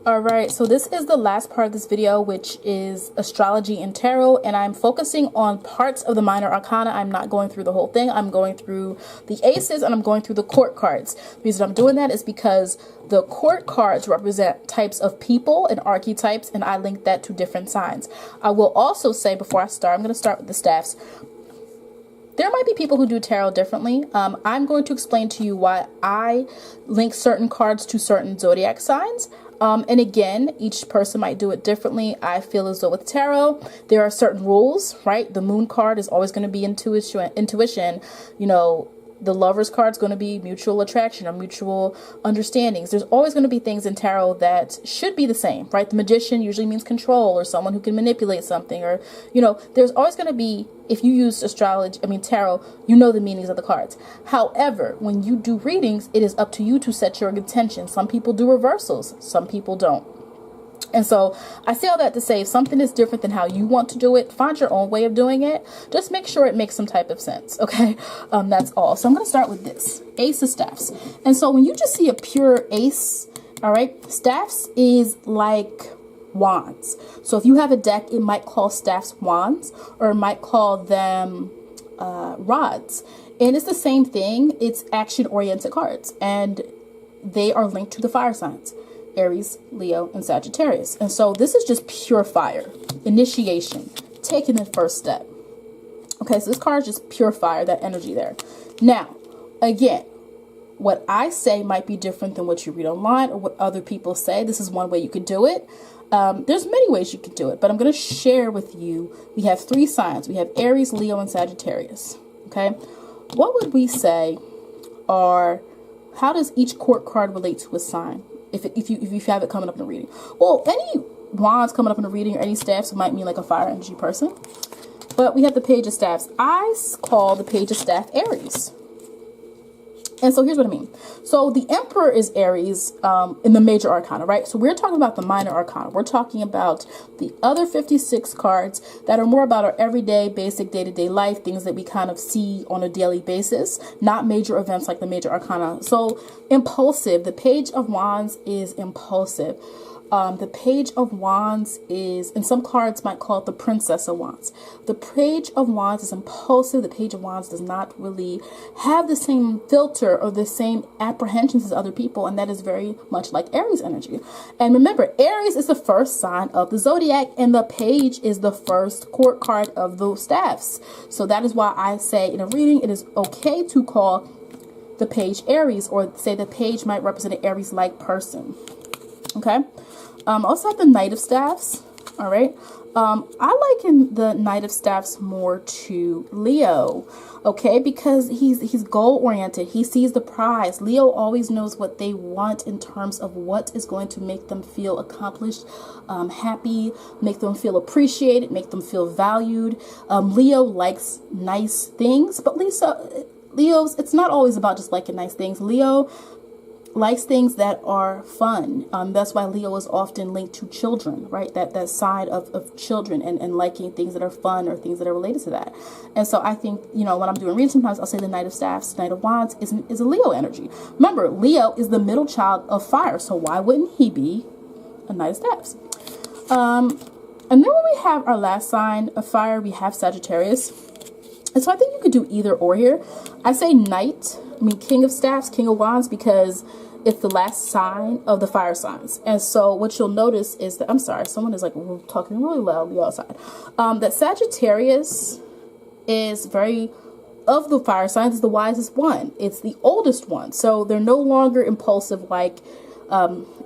All right, so this is the last part of this video, which is astrology and tarot, and I'm focusing on parts of the minor arcana. I'm not going through the whole thing. I'm going through the aces and I'm going through the court cards. The reason I'm doing that is because the court cards represent types of people and archetypes, and I link that to different signs. I will also say, before I start, I'm going to start with the staffs. There might be people who do tarot differently. I'm going to explain to you why I link certain cards to certain zodiac signs. And again, each person might do it differently. I feel as though with tarot, there are certain rules, right? The moon card is always going to be intuition. You know, the lover's card is going to be mutual attraction or mutual understandings. There's always going to be things in tarot that should be the same, right? The magician usually means control or someone who can manipulate something, or, you know, there's always going to be, if you use tarot, you know the meanings of the cards. However, when you do readings, it is up to you to set your intention. Some people do reversals, some people don't. And so I say all that to say, if something is different than how you want to do it, find your own way of doing it. Just make sure it makes some type of sense. Okay. That's all. So I'm going to start with this Ace of Staffs. And so when you just see a pure ace, all right, staffs is like wands. So if you have a deck, it might call staffs wands, or it might call them rods. And it's the same thing. It's action oriented cards, and they are linked to the fire signs: Aries, Leo, and Sagittarius. And so this is just pure fire, initiation, taking the first step. Okay, so this card is just pure fire, that energy there. Now, again, what I say might be different than what you read online or what other people say. This is one way you could do it. There's many ways you could do it, but I'm going to share with you. We have three signs. We have Aries, Leo, and Sagittarius. Okay, what would we say are, how does each court card relate to a sign? If you have it coming up in a reading. Well, any wands coming up in a reading or any staffs might mean like a fire energy person. But we have the Page of Staffs. I call the Page of Staff Aries. And so here's what I mean. So the Emperor is Aries in the major arcana, right? So we're talking about the minor arcana. We're talking about the other 56 cards that are more about our everyday, basic day-to-day life, things that we kind of see on a daily basis, not major events like the major arcana. So impulsive. The Page of Wands is impulsive. The Page of Wands is, and some cards might call it the Princess of Wands. The Page of Wands is impulsive. The Page of Wands does not really have the same filter or the same apprehensions as other people, and that is very much like Aries energy. And remember, Aries is the first sign of the zodiac, and the Page is the first court card of those staffs. So that is why I say in a reading, it is okay to call the Page Aries, or say the Page might represent an Aries-like person. Okay. Also have the Knight of Staffs. All right. I liken the Knight of Staffs more to Leo. Okay, because he's goal oriented. He sees the prize. Leo always knows what they want in terms of what is going to make them feel accomplished, happy, make them feel appreciated, make them feel valued. Leo likes nice things, but Leo's, it's not always about just liking nice things. Leo likes things that are fun. That's why Leo is often linked to children, right? That side of children and liking things that are fun or things that are related to that. And so I think, you know, when I'm doing readings, sometimes I'll say the Knight of Staffs, Knight of Wands is a Leo energy. Remember, Leo is the middle child of fire, so why wouldn't he be a Knight of Staffs? And then when we have our last sign of fire, we have Sagittarius. And so I think you could do either or here. I say King of Staffs, King of Wands, because it's the last sign of the fire signs. And so what you'll notice is that, I'm sorry, someone is like talking really loudly outside. That Sagittarius is of the fire signs, is the wisest one. It's the oldest one. So they're no longer impulsive like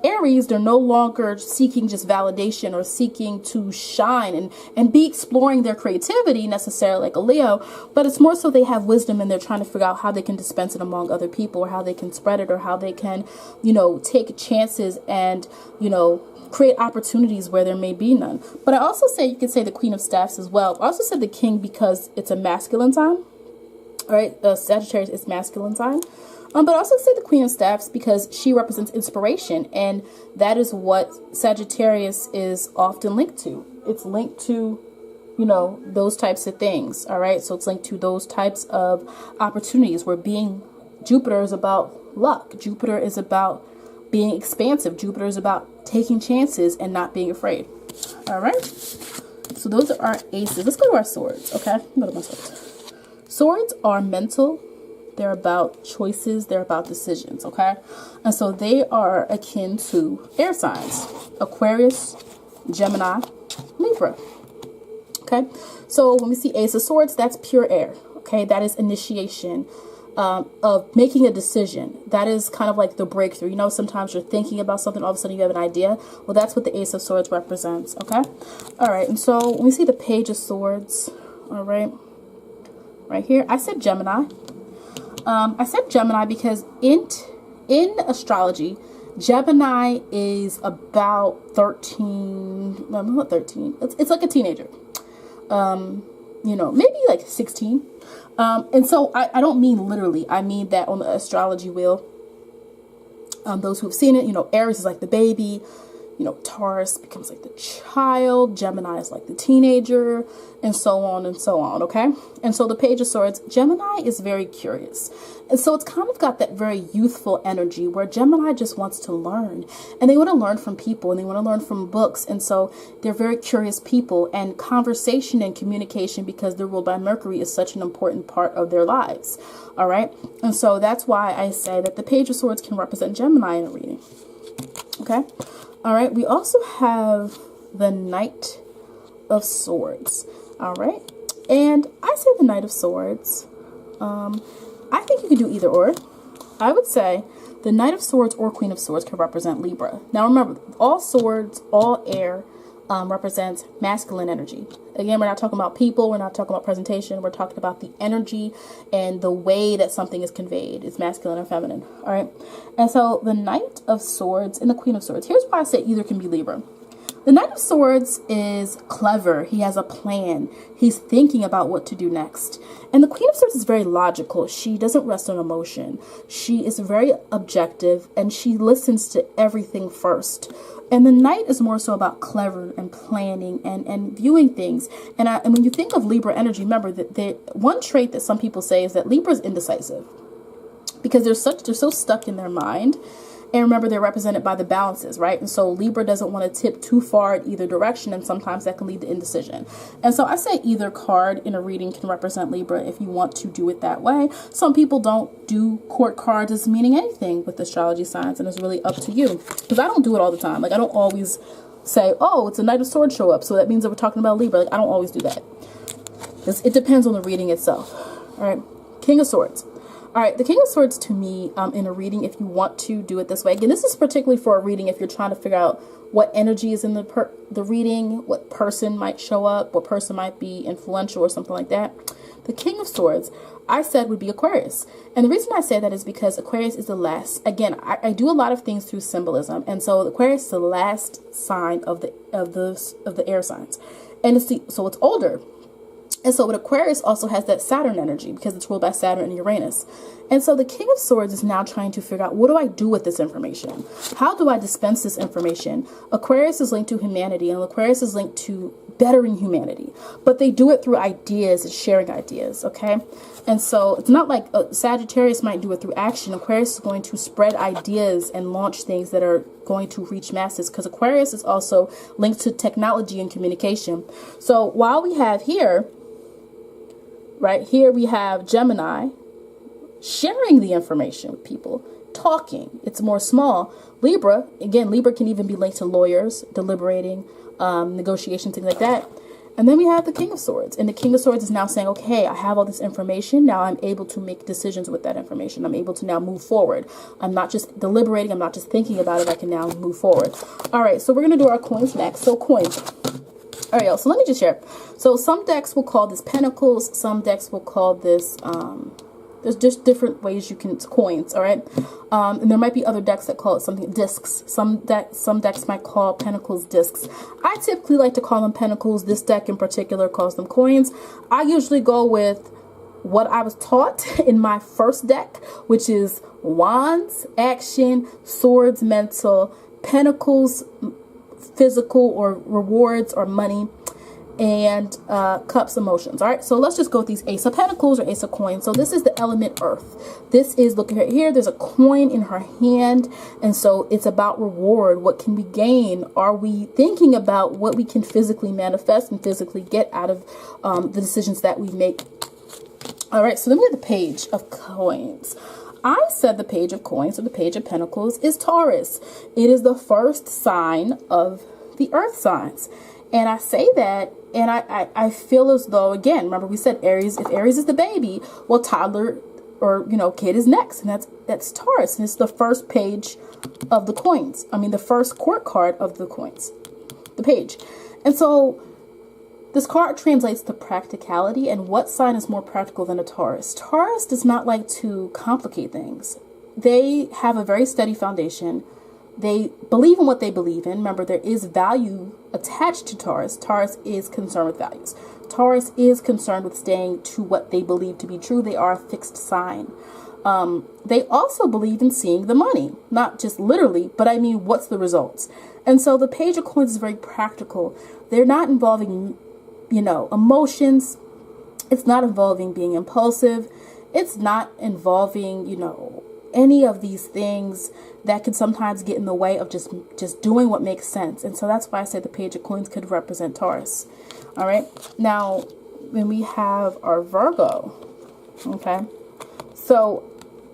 Aries. They're no longer seeking just validation or seeking to shine and be exploring their creativity necessarily like a Leo, but it's more so they have wisdom and they're trying to figure out how they can dispense it among other people, or how they can spread it, or how they can, you know, take chances and, you know, create opportunities where there may be none. But I also say, you could say the Queen of Staffs as well. I also said the King because it's a masculine sign. All right, the Sagittarius is masculine sign. But also say the Queen of Staffs because she represents inspiration, and that is what Sagittarius is often linked to. It's linked to, you know, those types of things. All right, so it's linked to those types of opportunities where Jupiter is about luck. Jupiter is about being expansive. Jupiter is about taking chances and not being afraid. All right. So those are our aces. Let's go to our swords. Okay. Go to my swords. Swords are mental. They're about choices. They're about decisions. Okay. And so they are akin to air signs: Aquarius, Gemini, Libra. Okay. So when we see Ace of Swords, that's pure air. Okay. That is initiation. Of making a decision. That is kind of like the breakthrough. You know, sometimes you're thinking about something, all of a sudden you have an idea. Well, that's what the Ace of Swords represents. Okay. All right. And so when we see the Page of Swords, all right, right here, I said Gemini. I said Gemini because in astrology, Gemini is about 13, no, not 13. It's like a teenager. You know, maybe like 16. And so I don't mean literally. I mean that on the astrology wheel, those who have seen it, you know, Aries is like the baby, you know, Taurus becomes like the child, Gemini is like the teenager, and so on and so on, okay? And so the Page of Swords, Gemini is very curious. And so it's kind of got that very youthful energy where Gemini just wants to learn. And they want to learn from people, and they want to learn from books. And so they're very curious people, and conversation and communication, because they're ruled by Mercury, is such an important part of their lives, all right? And so that's why I say that the Page of Swords can represent Gemini in a reading, okay? All right, we also have the Knight of Swords, all right? And I say the Knight of Swords, I think you could do either or. I would say the Knight of Swords or Queen of Swords can represent Libra. Now remember, all swords, all air represents masculine energy. Again, we're not talking about people, we're not talking about presentation, we're talking about the energy and the way that something is conveyed. It's masculine and feminine, all right? And so the Knight of Swords and the Queen of Swords, here's why I say either can be Libra. The Knight of Swords is clever. He has a plan. He's thinking about what to do next. And the Queen of Swords is very logical. She doesn't rest on emotion. She is very objective, and she listens to everything first. And the Knight is more so about clever and planning and viewing things. And when you think of Libra energy, remember that one trait that some people say is that Libra is indecisive, because they're so stuck in their mind. And remember, they're represented by the balances, right? And so Libra doesn't want to tip too far in either direction, and sometimes that can lead to indecision. And so I say either card in a reading can represent Libra if you want to do it that way. Some people don't do court cards as meaning anything with astrology signs, and it's really up to you. Because I don't do it all the time. Like, I don't always say, oh, it's a Knight of Swords show up, so that means that we're talking about Libra. Like, I don't always do that. It depends on the reading itself. All right, King of Swords. All right, the King of Swords to me in a reading, if you want to do it this way. Again, this is particularly for a reading if you're trying to figure out what energy is in the reading, what person might show up, what person might be influential or something like that. The King of Swords, I said, would be Aquarius. And the reason I say that is because Aquarius is the last. Again, I do a lot of things through symbolism. And so Aquarius is the last sign of the air signs. And so it's older. And so, but Aquarius also has that Saturn energy because it's ruled by Saturn and Uranus. And so the King of Swords is now trying to figure out, what do I do with this information? How do I dispense this information? Aquarius is linked to humanity, and Aquarius is linked to bettering humanity. But they do it through ideas and sharing ideas, okay? And so it's not like Sagittarius might do it through action. Aquarius is going to spread ideas and launch things that are going to reach masses, because Aquarius is also linked to technology and communication. So while we have here, right here, we have Gemini sharing the information with people, talking. It's more small. Libra, again, Libra can even be linked to lawyers, deliberating, negotiation, things like that. And then we have the King of Swords. And the King of Swords is now saying, okay, I have all this information. Now I'm able to make decisions with that information. I'm able to now move forward. I'm not just deliberating. I'm not just thinking about it. I can now move forward. All right, so we're going to do our coins next. So coins. All right, y'all, so let me just share. So some decks will call this Pentacles. Some decks will call this, there's just different ways you can, coins, all right? And there might be other decks that call it something, discs. Some decks might call Pentacles discs. I typically like to call them Pentacles. This deck in particular calls them coins. I usually go with what I was taught in my first deck, which is Wands, action, Swords, mental, Pentacles, physical or rewards or money, and cups, emotions. All right, so let's just go with these Ace of Pentacles or Ace of Coins. So this is the element earth. This is, look at here, there's a coin in her hand, and so it's about reward. What can we gain? Are we thinking about what we can physically manifest and physically get out of the decisions that we make? All right, so then we have the Page of Coins. I said the Page of Coins or the Page of Pentacles is Taurus. It is the first sign of the earth signs. And I say that, and I feel as though, again, remember we said Aries, if Aries is the baby, well, toddler or, you know, kid is next. And that's Taurus. And it's the first page of the coins. I mean, the first court card of the coins, the page. And so this card translates to practicality. And what sign is more practical than a Taurus? Taurus does not like to complicate things. They have a very steady foundation. They believe in what they believe in. Remember, there is value attached to Taurus. Taurus is concerned with values. Taurus is concerned with staying to what they believe to be true. They are a fixed sign. They also believe in seeing the money, not just literally, but I mean, what's the results? And so the Page of Coins is very practical. They're not involving, you know, emotions. It's not involving being impulsive. It's not involving, you know, any of these things that can sometimes get in the way of just doing what makes sense. And so that's why I say the Page of Coins could represent Taurus. All right. Now, when we have our Virgo, okay. So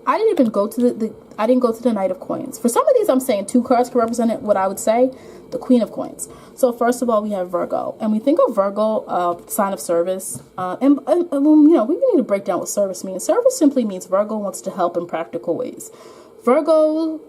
I didn't even go to I didn't go to the Knight of Coins. For some of these, I'm saying 2 cards can represent what I would say the Queen of Coins. So first of all, we have Virgo, and we think of Virgo, sign of service. And you know, we need to break down what service means. Service simply means Virgo wants to help in practical ways. Virgo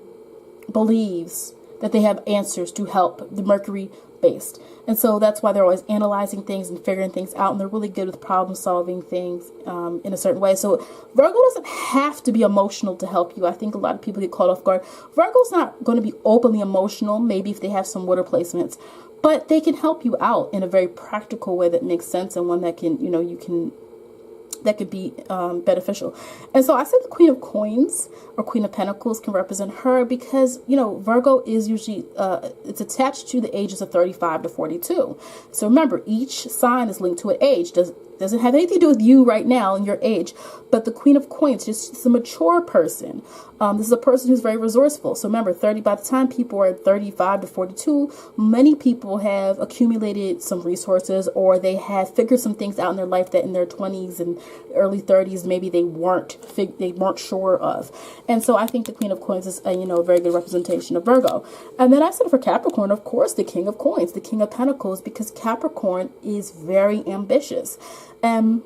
believes that they have answers to help, the Mercury based. And so that's why they're always analyzing things and figuring things out. And they're really good with problem solving things in a certain way. So Virgo doesn't have to be emotional to help you. I think a lot of people get caught off guard. Virgo's not going to be openly emotional, maybe if they have some water placements. But they can help you out in a very practical way that makes sense, and one that can, you know, that could be beneficial. And so I said the Queen of Coins or Queen of Pentacles can represent her because, you know, Virgo is usually, it's attached to the ages of 35 to 42. So remember, each sign is linked to an age. Doesn't have anything to do with you right now and your age, but the Queen of Coins, just a mature person. This is a person who's very resourceful. So remember, by the time people are 35 to 42, many people have accumulated some resources, or they have figured some things out in their life that in their 20s and early 30s, maybe they weren't sure of. And so I think the Queen of Coins is a very good representation of Virgo. And then I said for Capricorn, of course, the King of Coins, the King of Pentacles, because Capricorn is very ambitious. And,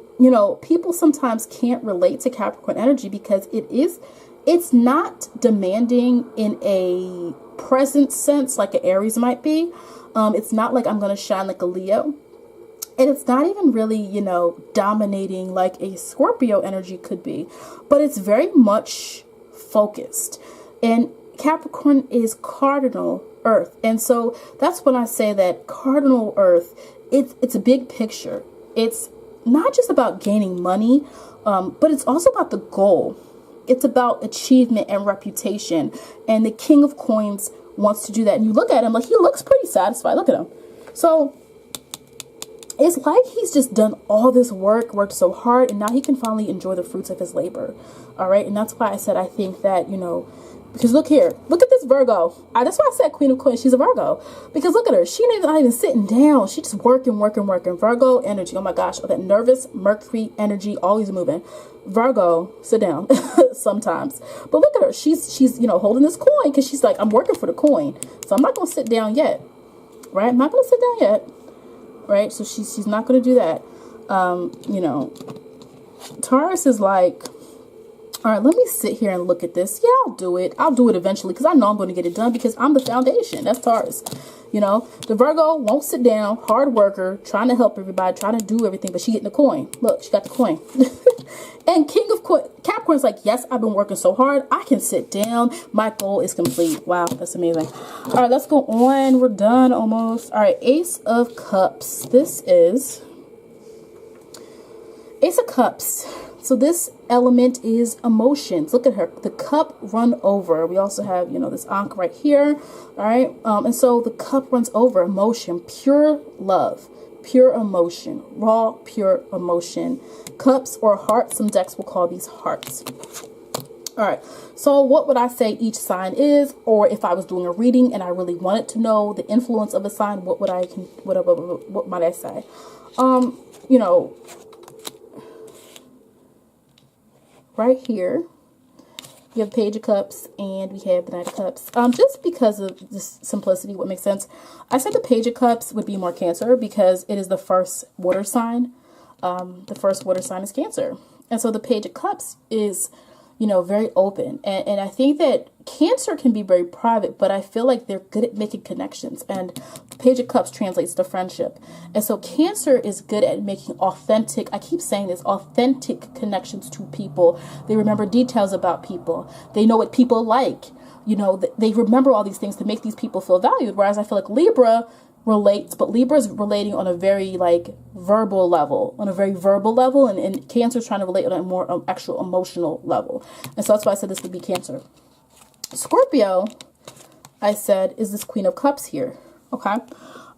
people sometimes can't relate to Capricorn energy because it's not demanding in a present sense like an Aries might be. It's not like I'm going to shine like a Leo. And it's not even really, dominating like a Scorpio energy could be. But it's very much focused. And Capricorn is cardinal Earth. And so that's when I say that cardinal Earth, it's a big picture. It's not just about gaining money, but it's also about the goal. It's about achievement and reputation. And the King of Coins wants to do that. And you look at him, like, he looks pretty satisfied. Look at him. So it's like he's just done all this worked so hard, and now he can finally enjoy the fruits of his labor. All right. And that's why I said I think that, because look here, look at this Virgo. That's why I said Queen of Coins. She's a Virgo, because look at her. She's not even sitting down. She's just working. Virgo energy. Oh my gosh. Oh, that nervous Mercury energy, always moving. Virgo, sit down sometimes. But look at her. She's holding this coin because she's like, I'm working for the coin. So I'm not going to sit down yet. Right. I'm not going to sit down yet. Right. So she's not going to do that. Taurus is like, all right, let me sit here and look at this. Yeah, I'll do it. I'll do it eventually because I know I'm going to get it done because I'm the foundation. That's Taurus. The Virgo won't sit down, hard worker, trying to help everybody, trying to do everything, but she getting the coin. Look, she got the coin. And King of Capricorn's like, yes, I've been working so hard. I can sit down. My goal is complete. Wow, that's amazing. All right, let's go on. We're done almost. All right, Ace of Cups. This is Ace of Cups. So this element is emotions. Look at her. The cup run over. We also have, this Ankh right here. All right. And so the cup runs over. Emotion, pure love, pure emotion, raw, pure emotion. Cups or hearts, some decks will call these hearts. All right, so what would I say each sign is, or if I was doing a reading and I really wanted to know the influence of a sign, what might I say? You know, right here, we have Page of Cups and we have the Knight of Cups. Just because of this simplicity, what makes sense, I said the Page of Cups would be more Cancer because it is the first water sign. The first water sign is Cancer. And so the Page of Cups is, you know, very open. And I think that Cancer can be very private, but I feel like they're good at making connections. And the Page of Cups translates to friendship. And so Cancer is good at making authentic, I keep saying this, authentic connections to people. They remember details about people. They know what people like. You know, they remember all these things to make these people feel valued. Whereas I feel like Libra relates, but Libra is relating on a very verbal level, and Cancer is trying to relate on a more actual emotional level. And so that's why I said this would be Cancer. Scorpio, I said, is this Queen of Cups here. Okay.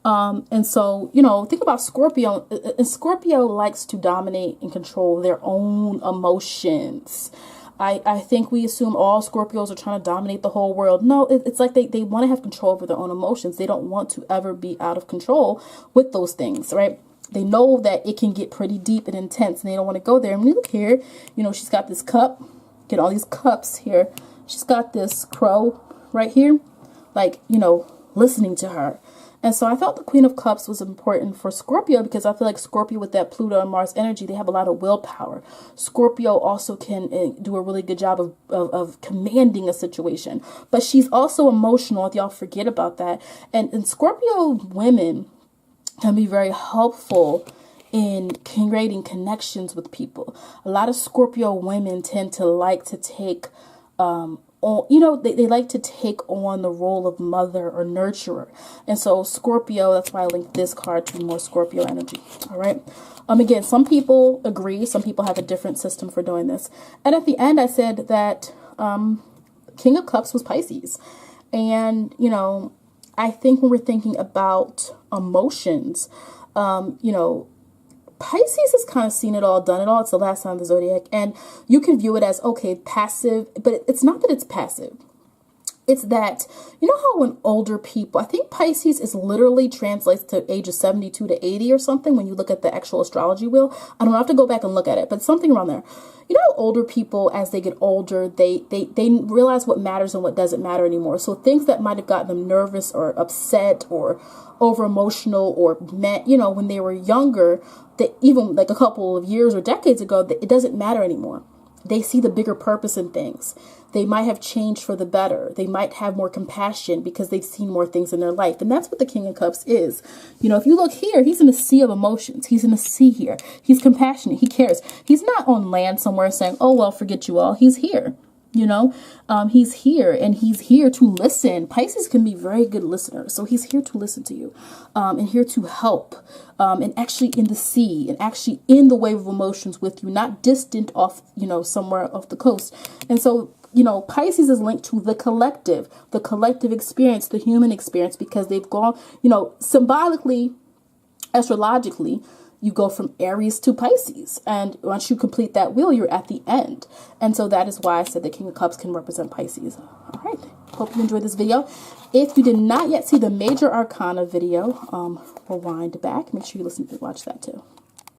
And so, you know, think about Scorpio, and Scorpio likes to dominate and control their own emotions. I think we assume all Scorpios are trying to dominate the whole world. No, it's like they want to have control over their own emotions. They don't want to ever be out of control with those things, right? They know that it can get pretty deep and intense, and they don't want to go there. And look here, you know, she's got this cup. Get all these cups here. She's got this crow right here, you know, listening to her. And so I thought the Queen of Cups was important for Scorpio because I feel like Scorpio with that Pluto and Mars energy, they have a lot of willpower. Scorpio also can do a really good job of commanding a situation. But she's also emotional, if y'all forget about that. And Scorpio women can be very helpful in creating connections with people. A lot of Scorpio women tend to like to take you know, they like to take on the role of mother or nurturer. And so Scorpio, that's why I linked this card to more Scorpio energy. All right. Again, some people agree. Some people have a different system for doing this. And at the end, I said that King of Cups was Pisces. And, you know, I think when we're thinking about emotions, you know, Pisces has kind of seen it all, done it all. It's the last sign of the zodiac. And you can view it as, okay, passive, but it's not that it's passive. It's that, you know how when older people, I think Pisces is literally translates to ages 72 to 80 or something when you look at the actual astrology wheel. I don't have to go back and look at it, but something around there. You know, older people, as they get older, they realize what matters and what doesn't matter anymore. So things that might have gotten them nervous or upset or over emotional or meant, you know, when they were younger, that even like a couple of years or decades ago, it doesn't matter anymore. They see the bigger purpose in things. They might have changed for the better. They might have more compassion because they've seen more things in their life. And that's what the King of Cups is. You know, if you look here, he's in a sea of emotions. He's in a sea here. He's compassionate. He cares. He's not on land somewhere saying, oh, well, forget you all. He's here. You know, he's here and he's here to listen. Pisces can be very good listeners. So he's here to listen to you and here to help and actually in the sea and actually in the wave of emotions with you, not distant off, you know, somewhere off the coast. And so, you know, Pisces is linked to the collective experience, the human experience, because they've gone, you know, symbolically, astrologically, you go from Aries to Pisces. And once you complete that wheel, you're at the end. And so that is why I said the King of Cups can represent Pisces. All right. Hope you enjoyed this video. If you did not yet see the Major Arcana video, rewind back. Make sure you watch that too.